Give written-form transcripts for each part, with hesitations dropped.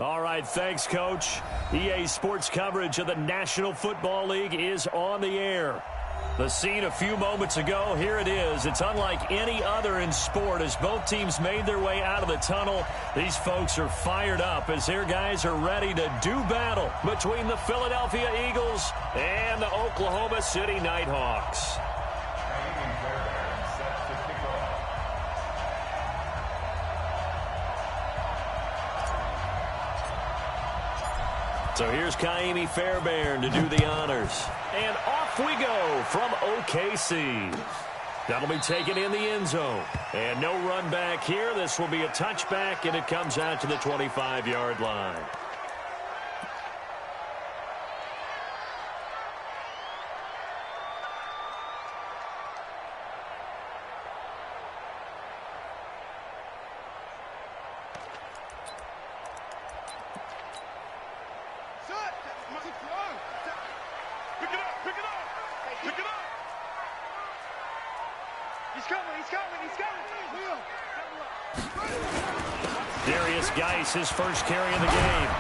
All right, thanks, Coach. EA Sports coverage of the National Football League is on the air. The scene a few moments ago, here it is. It's unlike any other in sport as both teams made their way out of the tunnel. These folks are fired up as their guys are ready to do battle between the Philadelphia Eagles and the Oklahoma City Nighthawks. So here's Kaimi Fairbairn to do the honors. And off we go from OKC. That'll be taken in the end zone. And no run back here. This will be a touchback, and it comes out to the 25-yard line. His first carry of the game.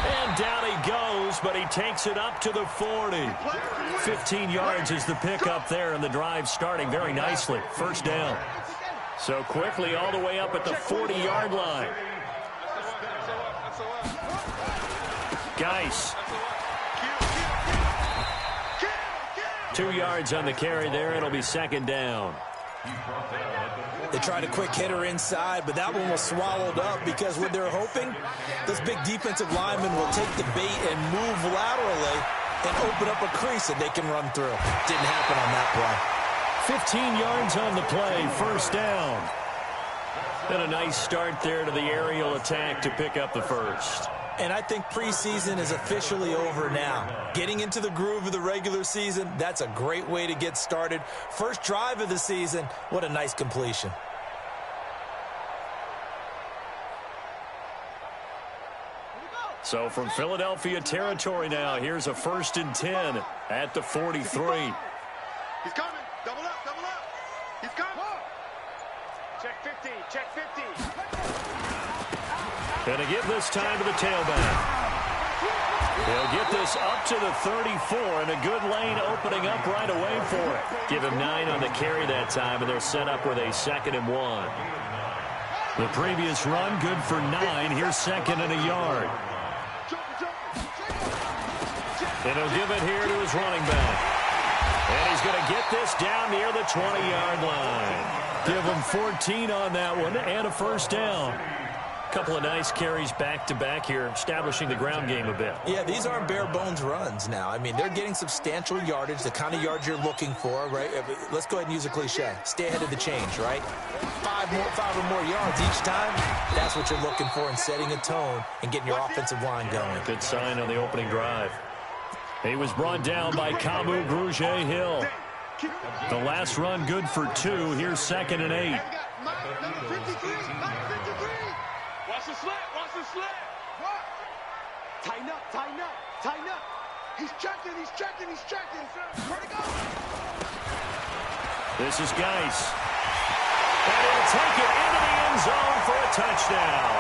And down he goes, but he takes it up to the 40. 15 yards is the pickup there, and the drive starting very nicely. First down. So quickly all the way up at the 40-yard line. Geis. 2 yards on the carry there. It'll be second down. They tried a quick hitter inside, but that one was swallowed up because what they're hoping, this big defensive lineman will take the bait and move laterally and open up a crease that they can run through. Didn't happen on that play. 15 yards on the play, first down. And a nice start there to the aerial attack to pick up the first. And I think preseason is officially over now. Getting into the groove of the regular season, that's a great way to get started. First drive of the season, what a nice completion. So from Philadelphia territory now, here's a 1st and 10 at the 43. He's coming. Double up, double up. He's coming. Check 50, check 50. Going to give this time to the tailback. He'll get this up to the 34, and a good lane opening up right away for it. Give him 9 on the carry that time, and they're set up with a 2nd and 1. The previous run, good for 9. Here's 2nd and a yard. And he'll give it here to his running back. And he's going to get this down near the 20-yard line. Give him 14 on that one and a first down. Couple of nice carries back-to-back here, establishing the ground game a bit. Yeah, these aren't bare-bones runs now. I mean, they're getting substantial yardage, the kind of yards you're looking for, right? Let's go ahead and use a cliche. Stay ahead of the change, right? 5 or more yards each time, that's what you're looking for in setting a tone and getting your offensive line going. Good sign on the opening drive. He was brought down by Kamu Grugier-Hill. The last run good for 2. Here's 2nd and 8. Watch the slip, watch the slip. What? Tighten up, tighten up, tighten up. He's checking, he's checking, he's checking. Where'd he go? This is Geis. And he'll take it into the end zone for a touchdown.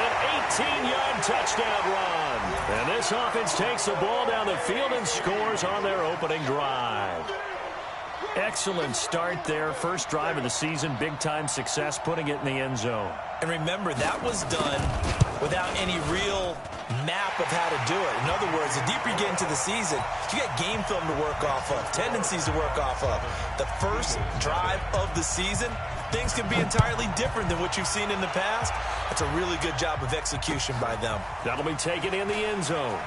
An 18-yard touchdown run. And this offense takes the ball down the field and scores on their opening drive. Excellent start there. First drive of the season. Big-time success putting it in the end zone. And remember, that was done without any real map of how to do it. In other words, the deeper you get into the season, you got game film to work off of, tendencies to work off of. The first drive of the season, things can be entirely different than what you've seen in the past. That's a really good job of execution by them. That'll be taken in the end zone.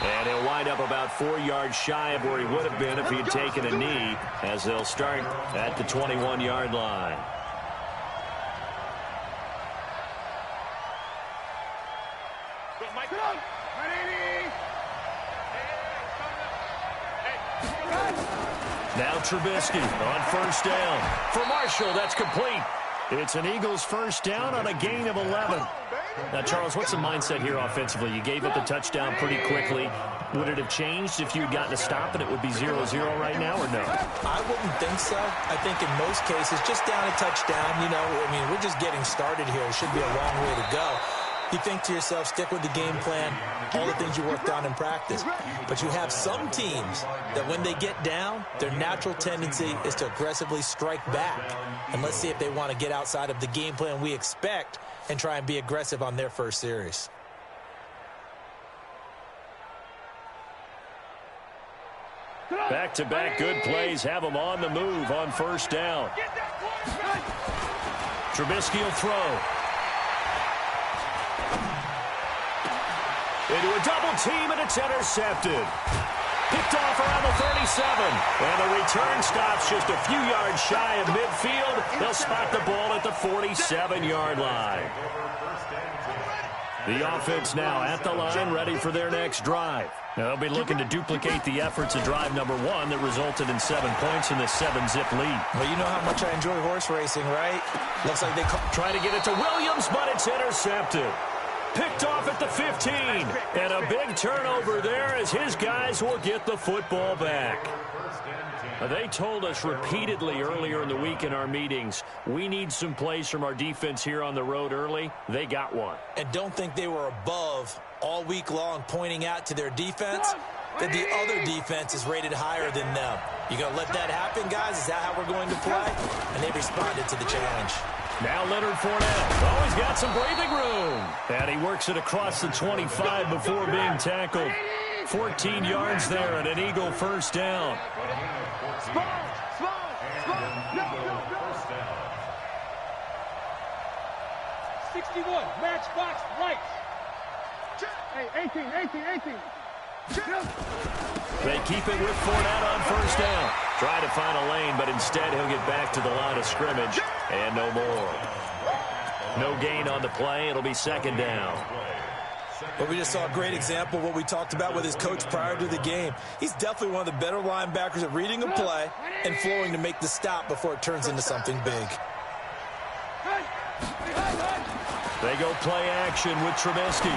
And he'll wind up about 4 yards shy of where he would have been if he had taken a knee, as they'll start at the 21-yard line. Now Trubisky on first down. For Marshall, that's complete. It's an Eagles first down on a gain of 11. Now, Charles, what's the mindset here offensively? You gave up the touchdown pretty quickly. Would it have changed if you had gotten a stop and it would be 0-0 right now, or no? I wouldn't think so. I think in most cases, just down a touchdown, you know, I mean, we're just getting started here. It should be a long way to go. You think to yourself, stick with the game plan, all the things you worked on in practice. But you have some teams that when they get down, their natural tendency is to aggressively strike back. And let's see if they want to get outside of the game plan we expect and try and be aggressive on their first series. Back-to-back good plays have them on the move on first down. Trubisky will throw. Into a double team, and it's intercepted. Picked off around the 37. And the return stops just a few yards shy of midfield. They'll spot the ball at the 47-yard line. The offense now at the line, ready for their next drive. Now they'll be looking to duplicate the efforts of drive number 1 that resulted in 7 points in the 7-zip lead. Well, you know how much I enjoy horse racing, right? Looks like they try to get it to Williams, but it's intercepted. Picked off at the 15. And a big turnover there as his guys will get the football back. They told us repeatedly earlier in the week in our meetings, we need some plays from our defense here on the road early. They got one. And don't think they were above all week long pointing out to their defense that the other defense is rated higher than them. You going to let that happen, guys? Is that how we're going to play? And they responded to the challenge. Now Leonard Fournette. Oh, he's got some breathing room. And he works it across the 25 before being tackled. 14 yards there and an Eagle first down. Small. 61, matchbox right. Hey, 18. They keep it with Fournette on first down. Try to find a lane, but instead he'll get back to the line of scrimmage. And no more. No gain on the play. It'll be second down. But we just saw a great example of what we talked about with his coach prior to the game. He's definitely one of the better linebackers at reading a play and flowing to make the stop before it turns into something big. They go play action with Trubisky.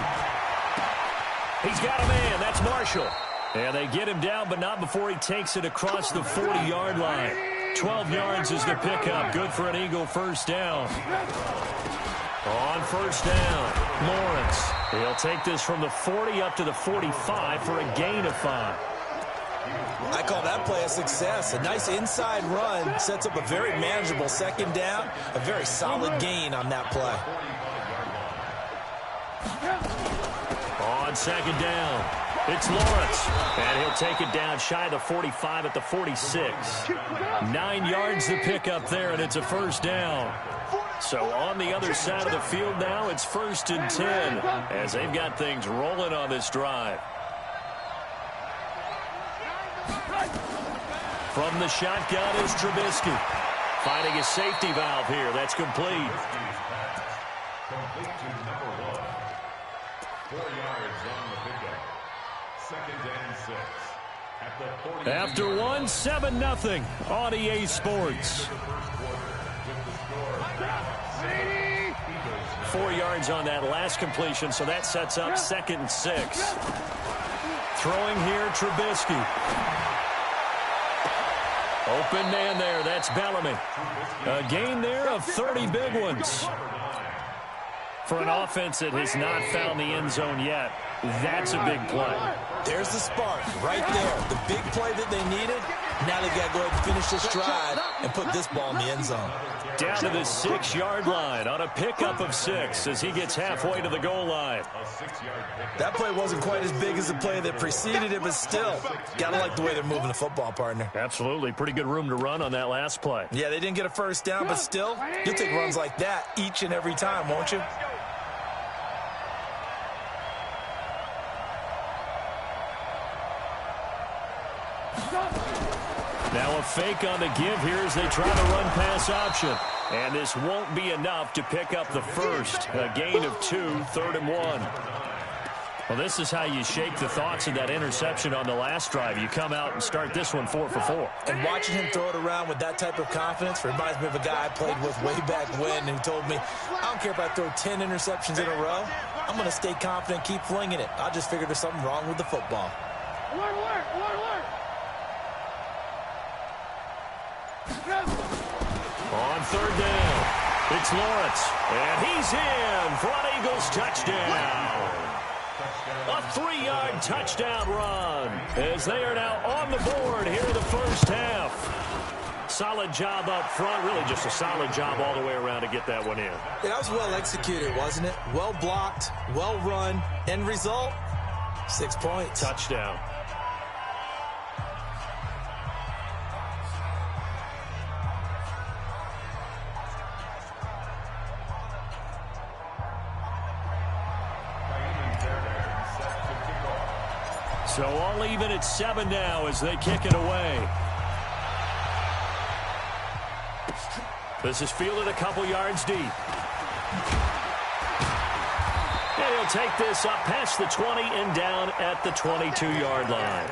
He's got a man. That's Marshall. And they get him down, but not before he takes it across the 40-yard line. 12 yards is the pickup. Good for an Eagle first down. On first down, Lawrence. He'll take this from the 40 up to the 45 for a gain of 5. I call that play a success. A nice inside run sets up a very manageable second down. A very solid gain on that play. On second down, it's Lawrence. And he'll take it down shy of the 45 at the 46. 9 yards to pick up there, and it's a first down. So on the other side of the field now, it's 1st and 10 as they've got things rolling on this drive. From the shotgun is Trubisky. Finding a safety valve here. That's complete. Complete to number 1. 4 yards on the pickup. 2nd and 6. At the 40. After 1, 7-0 on EA Sports. 4 yards on that last completion, so that sets up 2nd and 6. Throwing here, Trubisky. Open man there, that's Bellamy. A gain there of 30 big ones. For an offense that has not found the end zone yet, that's a big play. There's the spark right there. The big play that they needed. Now they've got to go ahead and finish this drive and put this ball in the end zone. Down to the 6-yard line on a pickup of 6 as he gets halfway to the goal line. That play wasn't quite as big as the play that preceded it, but still, got to like the way they're moving the football, partner. Absolutely. Pretty good room to run on that last play. Yeah, they didn't get a first down, but still, you'll take runs like that each and every time, won't you? Now a fake on the give here as they try to run pass option. And this won't be enough to pick up the first. A gain of 2, 3rd and 1. Well, this is how you shake the thoughts of that interception on the last drive. You come out and start this one 4 for 4. And watching him throw it around with that type of confidence reminds me of a guy I played with way back when who told me, I don't care if I throw 10 interceptions in a row. I'm going to stay confident, keep flinging it. I just figured there's something wrong with the football. On third down, it's Lawrence, and he's in for an Eagles touchdown. A 3-yard touchdown run as they are now on the board here in the first half. Solid job up front, really just a solid job all the way around to get that one in. Yeah, that was well executed, wasn't it? Well blocked, well run. End result, 6 points. Touchdown. So all even at 7 now as they kick it away. This is fielded a couple yards deep. And he'll take this up past the 20 and down at the 22-yard line.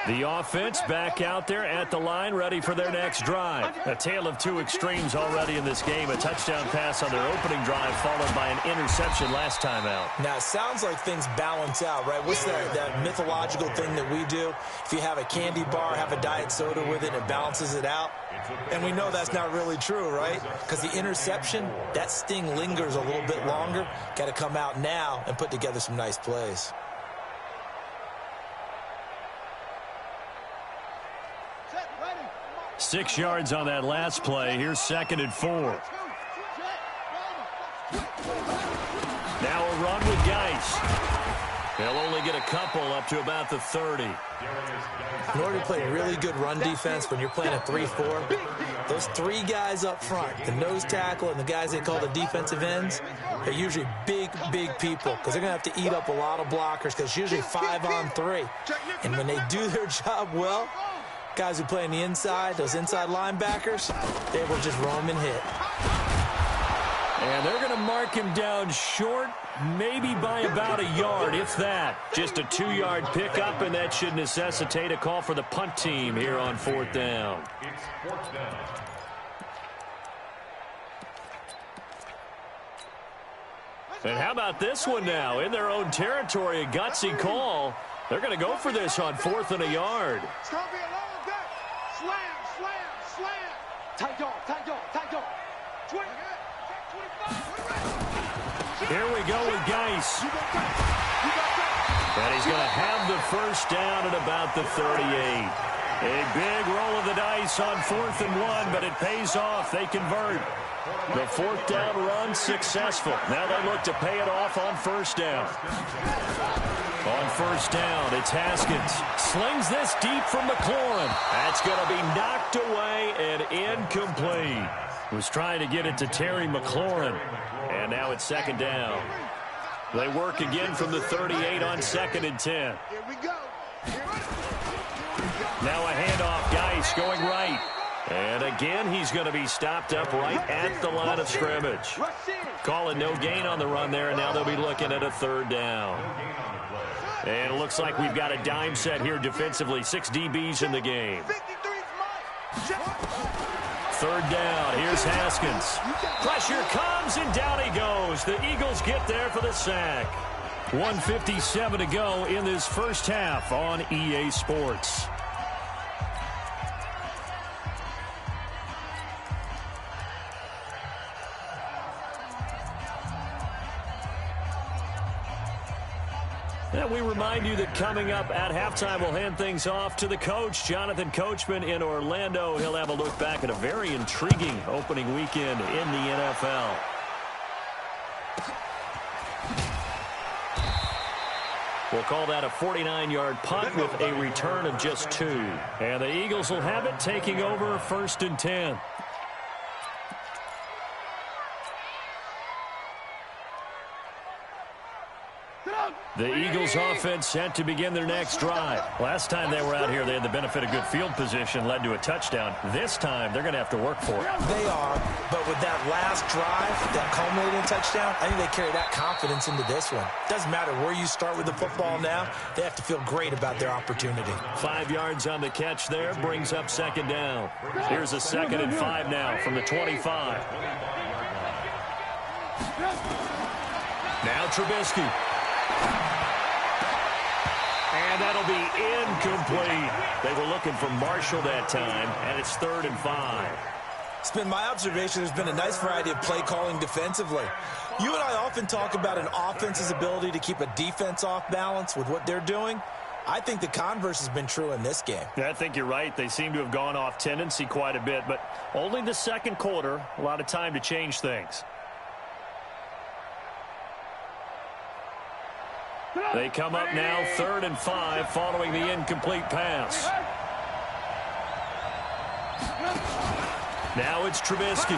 The offense back out there at the line, ready for their next drive. A tale of two extremes already in this game. A touchdown pass on their opening drive, followed by an interception last time out. Now, it sounds like things balance out, right? What's that mythological thing that we do? If you have a candy bar, have a diet soda with it, it balances it out. And we know that's not really true, right? Because the interception, that sting lingers a little bit longer. Got to come out now and put together some nice plays. Six yards on that last play. Here's 2nd and 4. Now a run with Geis. They'll only get a couple up to about the 30. In order to play really good run defense when you're playing a 3-4, those 3 guys up front, the nose tackle and the guys they call the defensive ends, they're usually big, big people because they're going to have to eat up a lot of blockers because it's usually 5 on 3. And when they do their job well, guys who play on the inside, those inside linebackers, they will just roam and hit. And they're going to mark him down short, maybe by about a yard, if that. Just a 2-yard pickup, and that should necessitate a call for the punt team here on 4th down. It's 4th down. And how about this one now? In their own territory, a gutsy call. They're going to go for this on 4th and a yard. It's going to be a long day. Slam, slam, slam. Tight dog, tight dog, tight dog. 20, 25. Here we go with Geis. And he's going to have the first down at about the 38. A big roll of the dice on 4th and 1, but it pays off. They convert. The 4th down run successful. Now they look to pay it off on 1st down. On 1st down, it's Haskins. Slings this deep from McLaurin. That's going to be knocked away and incomplete. Was trying to get it to Terry McLaurin. And now it's 2nd down. They work again from the 38 on 2nd and 10. Here we go. Now a handoff, Geis going right. And again, he's going to be stopped up right at the line of scrimmage. Calling no gain on the run there, and now they'll be looking at a 3rd down. And it looks like we've got a dime set here defensively. 6 DBs in the game. 3rd down. Here's Haskins. Pressure comes, and down he goes. The Eagles get there for the sack. 1:57 to go in this first half on EA Sports. And we remind you that coming up at halftime, we'll hand things off to the coach, Jonathan Coachman in Orlando. He'll have a look back at a very intriguing opening weekend in the NFL. We'll call that a 49-yard punt with a return of just 2. And the Eagles will have it, taking over 1st and 10. The Eagles offense set to begin their next drive. Last time they were out here, they had the benefit of good field position, led to a touchdown. This time, they're going to have to work for it. They are, but with that last drive, that culminating touchdown, I think they carry that confidence into this one. Doesn't matter where you start with the football now, they have to feel great about their opportunity. 5 yards on the catch there, brings up 2nd down. Here's a 2nd and 5 now from the 25. Now Trubisky. And that'll be incomplete. They were looking for Marshall that time, and it's 3rd and 5. It's been my observation there's been a nice variety of play calling defensively. You and I often talk about an offense's ability to keep a defense off balance with what they're doing. I think the converse has been true in this game. Yeah, I think you're right. They seem to have gone off tendency quite a bit, but only the second quarter, a lot of time to change things. They come up now 3rd and 5 following the incomplete pass. Now it's Trubisky.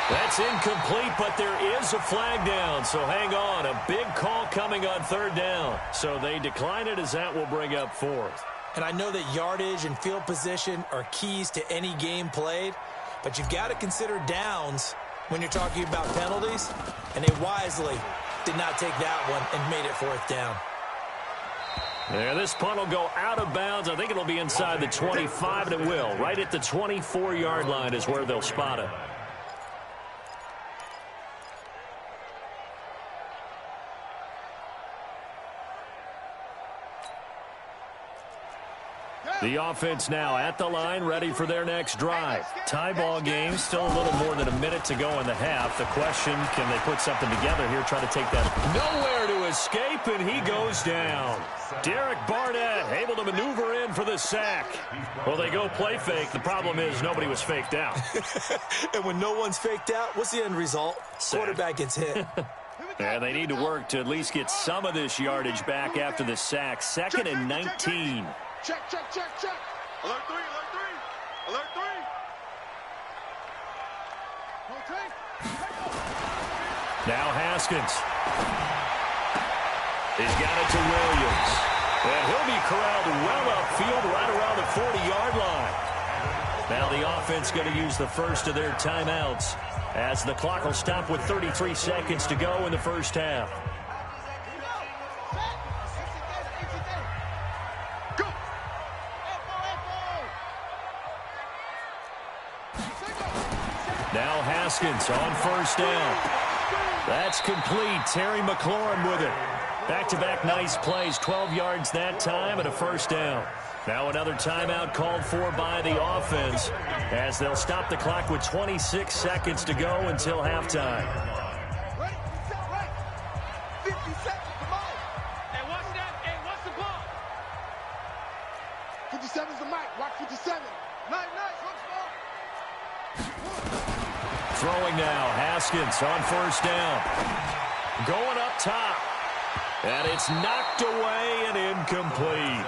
That's incomplete, but there is a flag down, so hang on. A big call coming on 3rd down. So they decline it as that will bring up 4th. And I know that yardage and field position are keys to any game played, but you've got to consider downs when you're talking about penalties, and they wisely did not take that one and made it 4th down. Yeah, this punt will go out of bounds. I think it'll be inside the 25, and it will. Right at the 24-yard line is where they'll spot it. The offense now at the line, ready for their next drive. Tie ball game, still a little more than a minute to go in the half. The question, can they put something together here, try to take that? Nowhere to escape, and he goes down. Derek Barnett able to maneuver in for the sack. Well, they go play fake. The problem is nobody was faked out. And when no one's faked out, what's the end result? Sack. Quarterback gets hit. And they need to work to at least get some of this yardage back after the sack. 2nd and 19. Check, check, check, check. Alert 3, alert 3. Alert 3. Okay. Now Haskins. He's got it to Williams. And he'll be corralled well upfield right around the 40-yard line. Now the offense going to use the first of their timeouts as the clock will stop with 33 seconds to go in the first half. Now Haskins on 1st down. That's complete. Terry McLaurin with it. Back-to-back nice plays. 12 yards that time and a 1st down. Now another timeout called for by the offense as they'll stop the clock with 26 seconds to go until halftime. 50 seconds, come on. Hey, watch that. Hey, watch the ball. 57's the mic. Watch 57. Nice, watch the ball. Throwing now, Haskins on 1st down. Going up top. And it's knocked away and incomplete.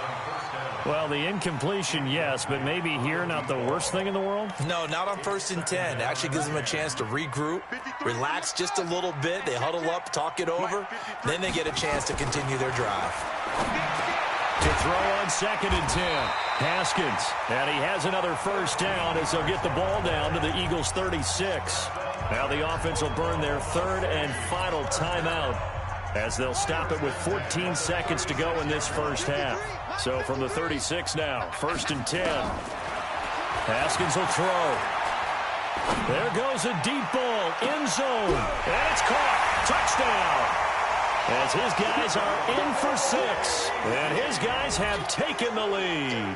Well, the incompletion, yes, but maybe here not the worst thing in the world? No, not on 1st and 10. It actually gives them a chance to regroup, relax just a little bit. They huddle up, talk it over. Then they get a chance to continue their drive. To throw on 2nd and 10. Haskins. And he has another 1st down as they'll get the ball down to the Eagles' 36. Now the offense will burn their 3rd and final timeout as they'll stop it with 14 seconds to go in this first half. So from the 36 now, 1st and 10. Haskins will throw. There goes a deep ball, end zone. And it's caught. Touchdown. As his guys are in for 6. And his guys have taken the lead.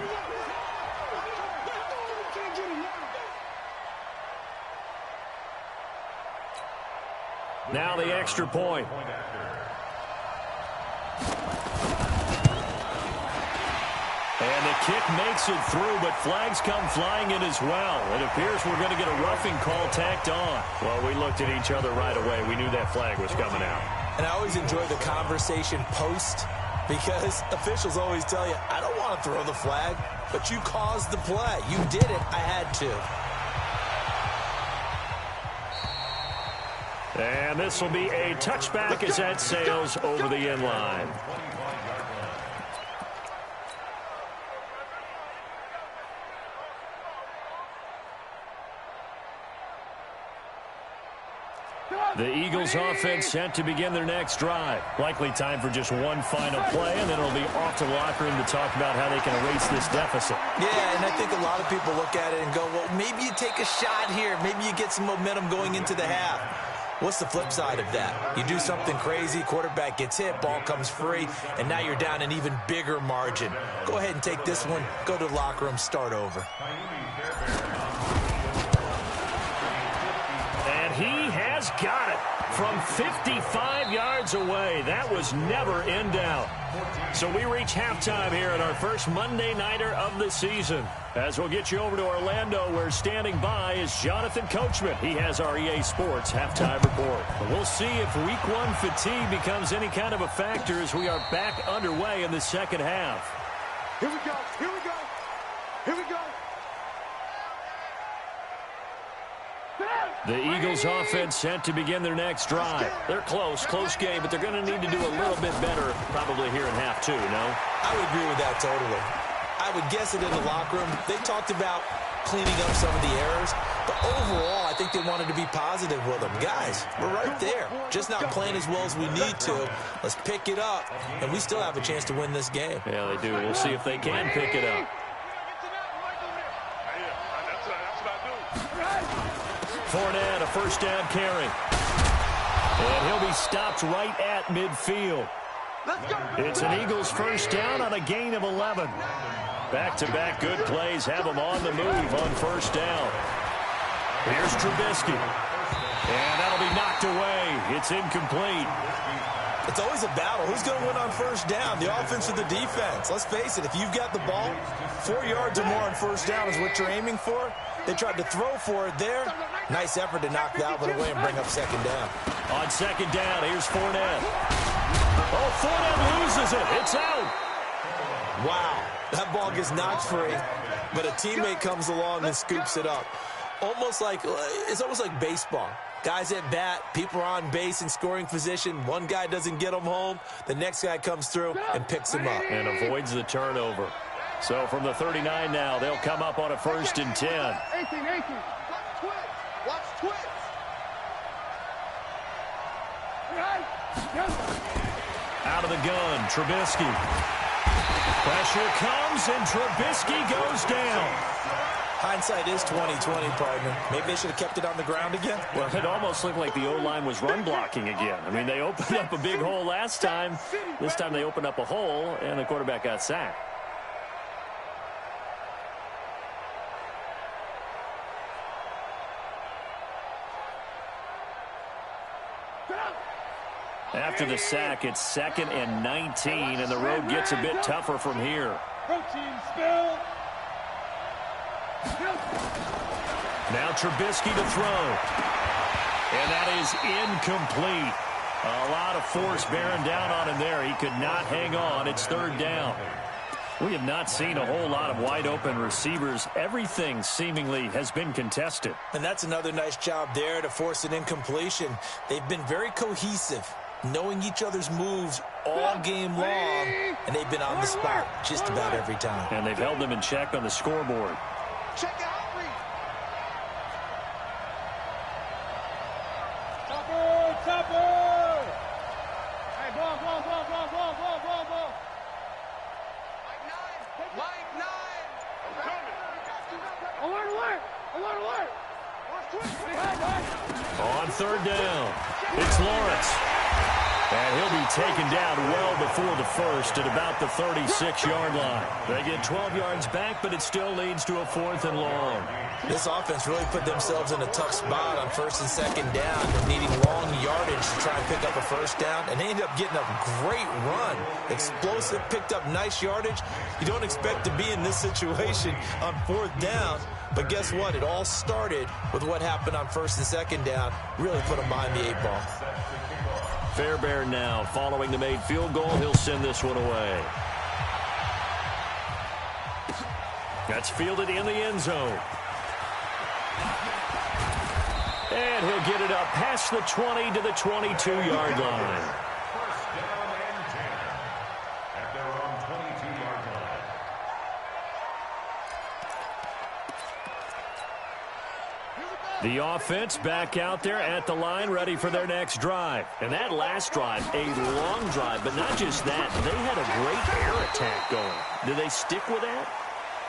Now the extra point. And the kick makes it through, but flags come flying in as well. It appears we're going to get a roughing call tacked on. Well, we looked at each other right away. We knew that flag was coming out. And I always enjoy the conversation post because officials always tell you, I don't want to throw the flag, but you caused the play. You did it. I had to. And this will be a touchback as that sails over the end line. The Eagles offense set to begin their next drive. Likely time for just one final play, and then it'll be off to the locker room to talk about how they can erase this deficit. Yeah, and I think a lot of people look at it and go, well, maybe you take a shot here. Maybe you get some momentum going into the half. What's the flip side of that? You do something crazy, quarterback gets hit, ball comes free, and now you're down an even bigger margin. Go ahead and take this one, go to the locker room, start over. And he has got it from 55 yards away. That was never in doubt. So we reach halftime here at our first Monday Nighter of the season. As we'll get you over to Orlando, where standing by is Jonathan Coachman. He has our EA Sports halftime report. We'll see if Week 1 fatigue becomes any kind of a factor as we are back underway in the second half. Here we go. Here we go. Here we go. The Eagles offense set to begin their next drive. They're close game, but they're going to need to do a little bit better probably here in half 2, no? I would agree with that totally. I would guess it in the locker room. They talked about cleaning up some of the errors, but overall, I think they wanted to be positive with them. Guys, we're right there. Just not playing as well as we need to. Let's pick it up, and we still have a chance to win this game. Yeah, they do. We'll see if they can pick it up. Fournette, a first down carry. And he'll be stopped right at midfield. It's an Eagles first down on a gain of 11. Back-to-back good plays have them on the move on first down. Here's Trubisky. And that'll be knocked away. It's incomplete. It's always a battle. Who's going to win on first down, the offense or the defense? Let's face it, if you've got the ball, 4 yards or more on first down is what you're aiming for. They tried to throw for it there. Nice effort to knock that one away and bring up second down. On second down, here's Fournette. Oh, Fournette loses it. It's out. Wow, that ball gets knocked free, but a teammate comes along and scoops it up. It's almost like baseball. Guys at bat, people are on base in scoring position. One guy doesn't get him home. The next guy comes through and picks him up. And avoids the turnover. So from the 39 now, they'll come up on a 1st and 10. 18. Watch twits. Out of the gun, Trubisky. Pressure comes, and Trubisky goes down. Hindsight is 20/20, partner. Maybe they should have kept it on the ground again. Well, it almost looked like the O-line was run blocking again. I mean, they opened up a big hole last time. This time they opened up a hole, and the quarterback got sacked. After the sack, it's 2nd and 19, and the road gets a bit tougher from here. Protein spill. Now Trubisky to throw. And that is incomplete. A lot of force bearing down on him there. He could not hang on. It's 3rd down. We have not seen a whole lot of wide-open receivers. Everything seemingly has been contested. And that's another nice job there to force an incompletion. They've been very cohesive, knowing each other's moves all game long, and they've been on the spot just about every time. And they've held them in check on the scoreboard. Check out. Chopper. Hey, ball. Mike 9. Alert. On 3rd down, it's Lawrence. And he'll be taken down well before the first at about the 36-yard line. They get 12 yards back, but it still leads to a 4th and long. This offense really put themselves in a tough spot on 1st and 2nd down. They're needing long yardage to try and pick up a first down, and they ended up getting a great run. Explosive, picked up nice yardage. You don't expect to be in this situation on 4th down, but guess what? It all started with what happened on 1st and 2nd down. Really put them behind the 8 ball. Fairbairn now following the made field goal. He'll send this one away. That's fielded in the end zone. And he'll get it up past the 20 to the 22-yard line. First down and 10 at their own 22-yard line. The offense back out there at the line, ready for their next drive. And that last drive, a long drive, but not just that. They had a great air attack going. Do they stick with that?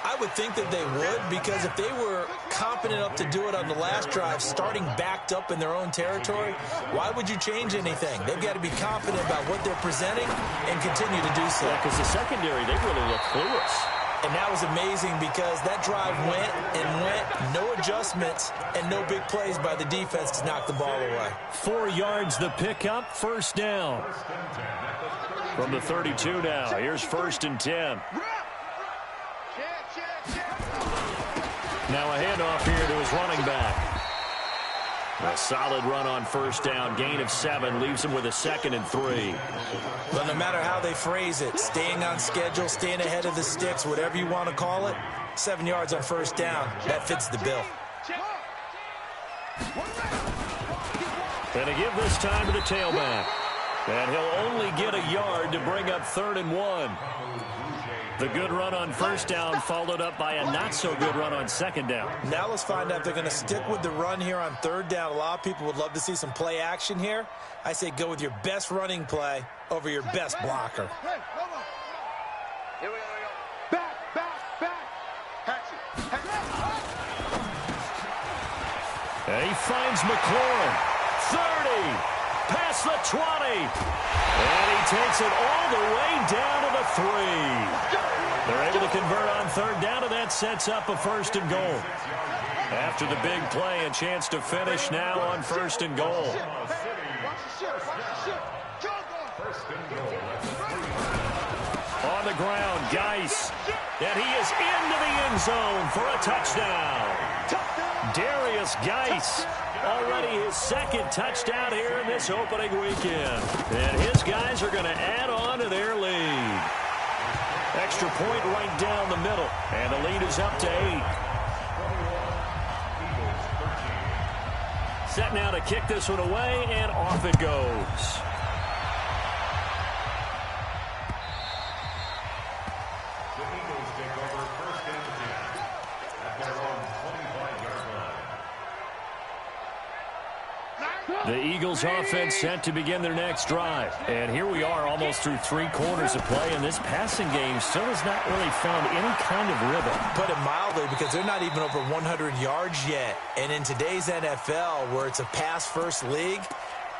I would think that they would, because if they were confident enough to do it on the last drive, starting backed up in their own territory, why would you change anything? They've got to be confident about what they're presenting and continue to do so. Yeah, because the secondary, they really look clueless. And that was amazing because that drive went and went, no adjustments, and no big plays by the defense to knock the ball away. 4 yards the pickup, first down. From the 32 now, here's 1st and 10. Now a handoff here to his running back. A solid run on 1st down, gain of 7, leaves him with a 2nd and 3. But no matter how they phrase it, staying on schedule, staying ahead of the sticks, whatever you want to call it, 7 yards on 1st down, that fits the bill. And a give this time to the tailback. And he'll only get a yard to bring up 3rd and 1. The good run on 1st down followed up by a not-so-good run on 2nd down. Now let's find out if they're going to stick with the run here on 3rd down. A lot of people would love to see some play action here. I say go with your best running play over your best blocker. Hey, hold on. Here we go. Back. Hatchet. And he finds McLaurin. 30. Past the 20. And he takes it all the way down to the 3. They're able to convert on 3rd down, and that sets up a 1st and goal. After the big play, a chance to finish now on 1st and goal. On the ground, Geis. And he is into the end zone for a touchdown. Darius Geis. Already his 2nd touchdown here in this opening weekend. And his guys are going to add on to their lead. Extra point right down the middle. And the lead is up to 8. Set now to kick this one away, and off it goes. The Eagles take over 1st and 10 at their own 25-yard line. The Eagles offense set to begin their next drive. And here we are almost through 3 quarters of play, and this passing game still has not really found any kind of rhythm. Put it mildly, because they're not even over 100 yards yet. And in today's NFL, where it's a pass-first league,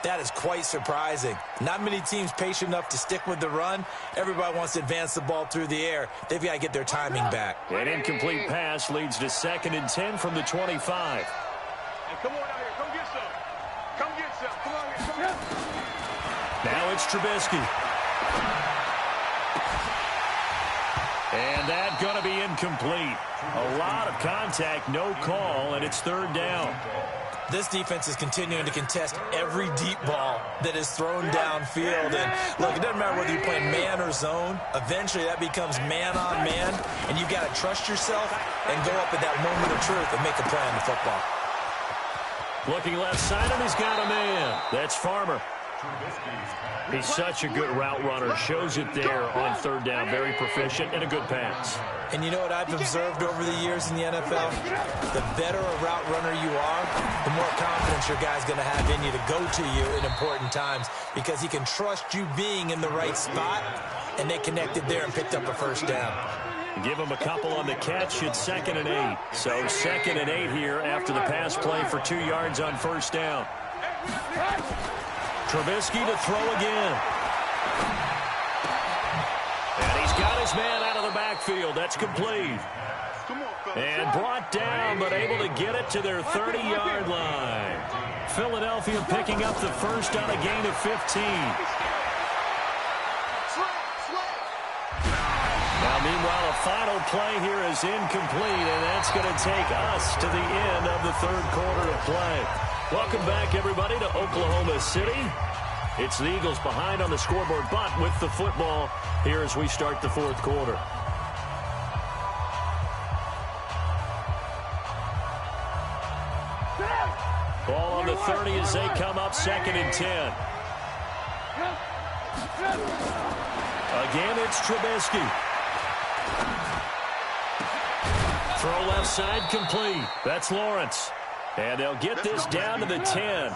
that is quite surprising. Not many teams patient enough to stick with the run. Everybody wants to advance the ball through the air. They've got to get their timing back. An incomplete pass leads to 2nd and 10 from the 25. Hey, come on out here. Come get some. Come get some. Come on here. Come here. Now it's Trubisky. And that's going to be incomplete. A lot of contact, no call, and it's 3rd down. This defense is continuing to contest every deep ball that is thrown downfield. And look, it doesn't matter whether you're playing man or zone. Eventually, that becomes man on man, and you've got to trust yourself and go up at that moment of truth and make a play on the football. Looking left side, and he's got a man. That's Farmer. He's such a good route runner. Shows it there on 3rd down. Very proficient and a good pass. And you know what I've observed over the years in the NFL? The better a route runner you are, the more confidence your guy's going to have in you to go to you in important times, because he can trust you being in the right spot, and they connected there and picked up a 1st down. Give him a couple on the catch. It's 2nd and 8. So 2nd and 8 here after the pass play for 2 yards on 1st down. Trubisky to throw again. And he's got his man out of the backfield. That's complete. And brought down, but able to get it to their 30-yard line. Philadelphia picking up the 1st on a gain of 15. Now, meanwhile, a final play here is incomplete, and that's going to take us to the end of the 3rd quarter of play. Welcome back, everybody, to Oklahoma City. It's the Eagles behind on the scoreboard, but with the football here as we start the 4th quarter. Ball on the 30 as they come up, 2nd and 10. Again, it's Trubisky. Throw left side complete. That's Lawrence. And they'll get this down to the 10.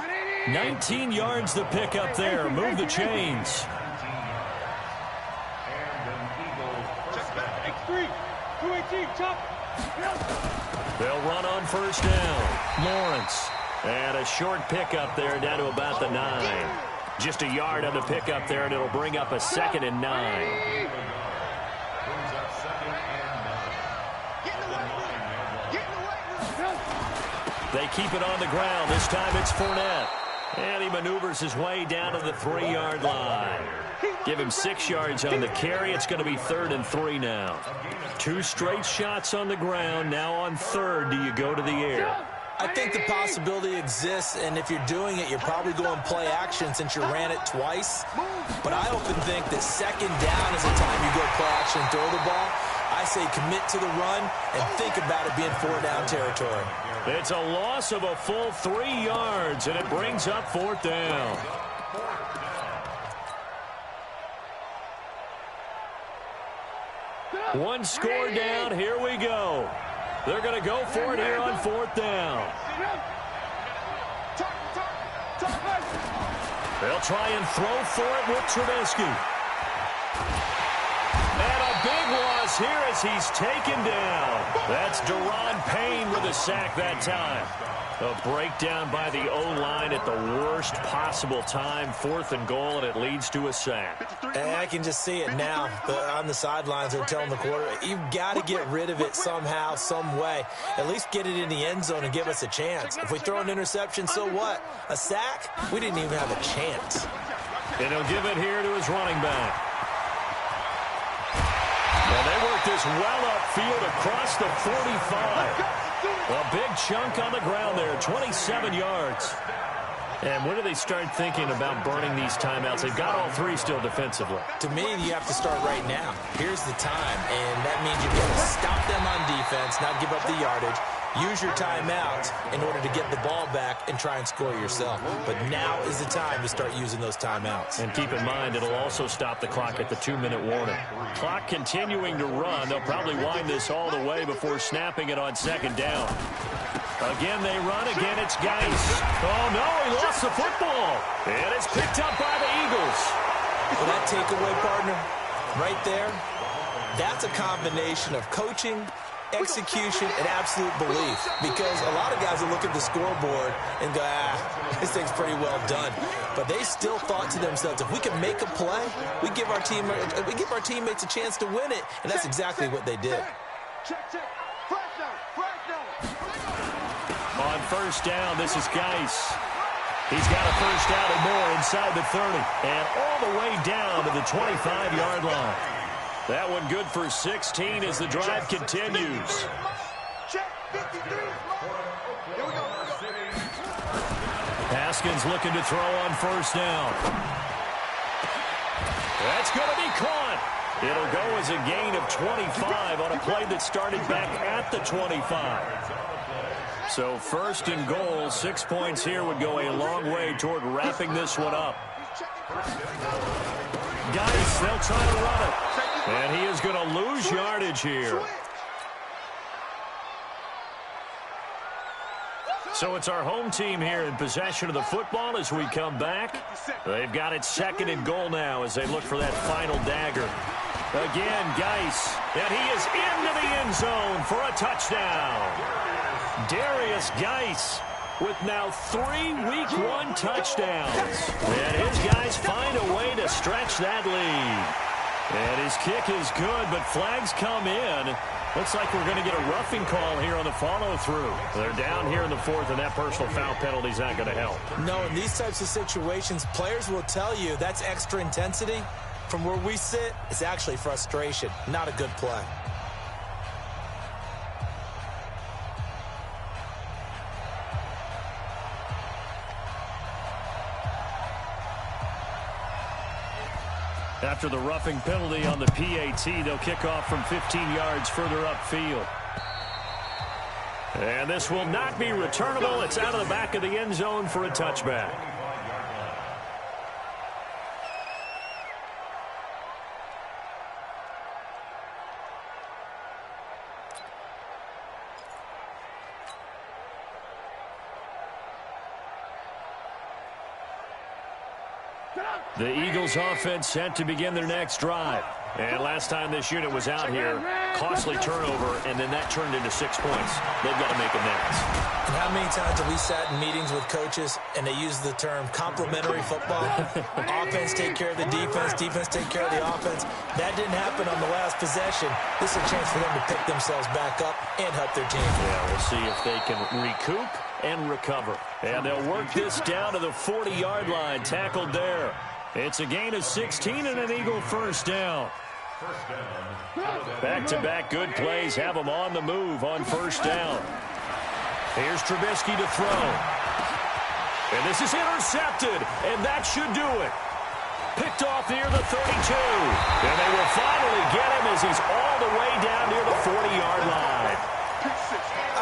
19 yards the pickup there. Move the chains. X3. 2 8 They'll run on first down. Lawrence. And a short pickup there down to about the 9. Just a yard on the pickup there, and it'll bring up a 2nd and 9. They keep it on the ground. This time it's Fournette. And he maneuvers his way down to the 3-yard line. Give him 6 yards on the carry. It's going to be 3rd and 3 now. 2 straight shots on the ground. Now on 3rd, do you go to the air? I think the possibility exists, and if you're doing it, you're probably going play action since you ran it twice. But I often think that 2nd down is the time you go play action and throw the ball. I say commit to the run and think about it being 4-down territory. It's a loss of a full 3 yards, and it brings up 4th down. One score down. Here we go. They're going to go for it here on 4th down. They'll try and throw for it with Trubisky. And a big loss here as he's taken down. That's Daron Payne with a sack that time. A breakdown by the O-line at the worst possible time. 4th and goal, and it leads to a sack. And I can just see it now. On the sidelines, they're telling the quarterback, you've got to get rid of it somehow, some way. At least get it in the end zone and give us a chance. If we throw an interception, so what? A sack? We didn't even have a chance. And he'll give it here to his running back. Well, they work this well upfield across the 45. A big chunk on the ground there, 27 yards. And when do they start thinking about burning these timeouts? They've got all 3 still defensively. To me, you have to start right now. Here's the time, and that means you've got to stop them on defense, not give up the yardage. Use your timeouts in order to get the ball back and try and score yourself. But now is the time to start using those timeouts. And keep in mind, it'll also stop the clock at the 2-minute warning. Clock continuing to run. They'll probably wind this all the way before snapping it on 2nd down. Again, they run. Again, it's Geis. Oh, no, he lost the football. And it's picked up by the Eagles. Well, that takeaway, partner, right there, that's a combination of coaching, execution, and absolute belief. Because a lot of guys will look at the scoreboard and go, this thing's pretty well done. But they still thought to themselves, if we can make a play, we give our teammates a chance to win it. And that's exactly what they did. On first down, this is Geis. He's got a first down and more inside the 30. And all the way down to the 25-yard line. That one good for 16 as the drive continues. Haskins looking to throw on first down. That's going to be caught. It'll go as a gain of 25 on a play that started back at the 25. So 1st and goal, 6 points here would go a long way toward wrapping this one up. Geis, they'll try to run it. And he is going to lose yardage here. So it's our home team here in possession of the football as we come back. They've got it 2nd and goal now as they look for that final dagger. Again, Geis, and he is into the end zone for a touchdown. Darius Geis with now 3 Week 1 touchdowns. And his guys find a way to stretch that lead. And his kick is good, but flags come in. Looks like we're going to get a roughing call here on the follow-through. They're down here in the 4th, and that personal foul penalty is not going to help. No, in these types of situations, players will tell you that's extra intensity. From where we sit, it's actually frustration, not a good play. After the roughing penalty on the PAT, they'll kick off from 15 yards further upfield. And this will not be returnable. It's out of the back of the end zone for a touchback. The Eagles offense set to begin their next drive. And last time this unit was out here, costly turnover, and then that turned into 6 points. They've got to make amends. And how many times have we sat in meetings with coaches and they use the term complementary football? Offense take care of the defense, defense take care of the offense. That didn't happen on the last possession. This is a chance for them to pick themselves back up and help their team. Yeah, we'll see if they can recoup and recover. And they'll work this down to the 40-yard line, tackled there. It's a gain of 16 and an Eagle first down. Back-to-back good plays have them on the move on first down. Here's Trubisky to throw. And this is intercepted, and that should do it. Picked off near the 32. And they will finally get him as he's all the way down near the 40-yard line.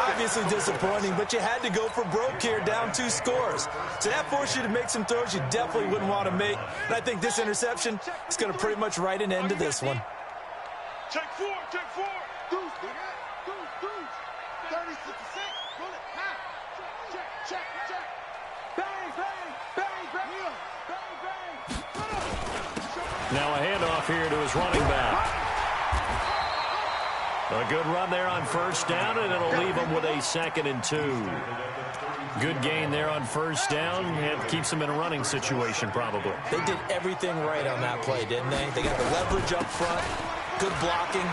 Obviously disappointing, but you had to go for broke here, down 2 scores. So that forced you to make some throws you definitely wouldn't want to make. And I think this interception is going to pretty much write an end to this one. Check 4, check 4. Goose, goose. 36 to 6. Roll it. Check. Bang. Now a handoff here to his running back. A good run there on first down, and it'll leave him with a 2nd and 2. Good gain there on first down, and keeps him in a running situation probably. They did everything right on that play, didn't they? They got the leverage up front, good blocking,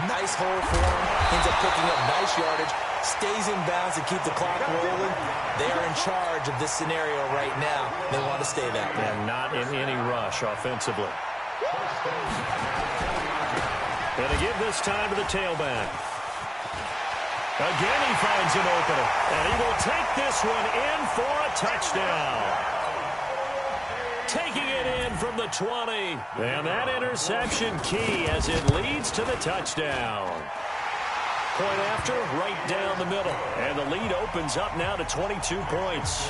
nice hole for him, ends up picking up nice yardage, stays in bounds to keep the clock rolling. They are in charge of this scenario right now. They want to stay that way. And not in any rush offensively. And to give this time to the tailback. Again, he finds an opening. And he will take this one in for a touchdown. Taking it in from the 20. And that interception key as it leads to the touchdown. Point after, right down the middle. And the lead opens up now to 22 points.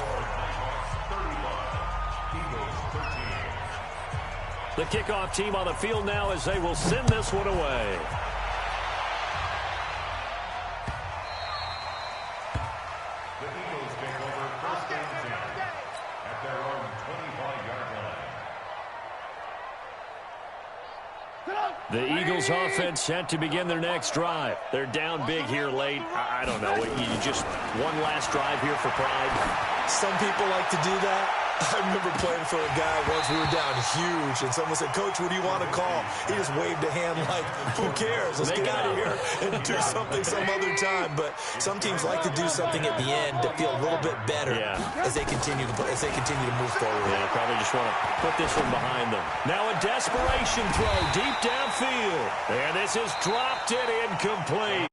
The kickoff team on the field now as they will send this one away. The Eagles take over first and 10 at their own 25-yard line. The Eagles offense set to begin their next drive. They're down big here late. I don't know. You just one last drive here for pride. Some people like to do that. I remember playing for a guy once. We were down huge, and someone said, "Coach, what do you want to call?" He just waved a hand like, "Who cares? Let's get out of here and do something some other time." But some teams like to do something at the end to feel a little bit better as they continue to move forward. Yeah, probably just want to put this one behind them. Now a desperation throw deep downfield, and this is dropped and incomplete.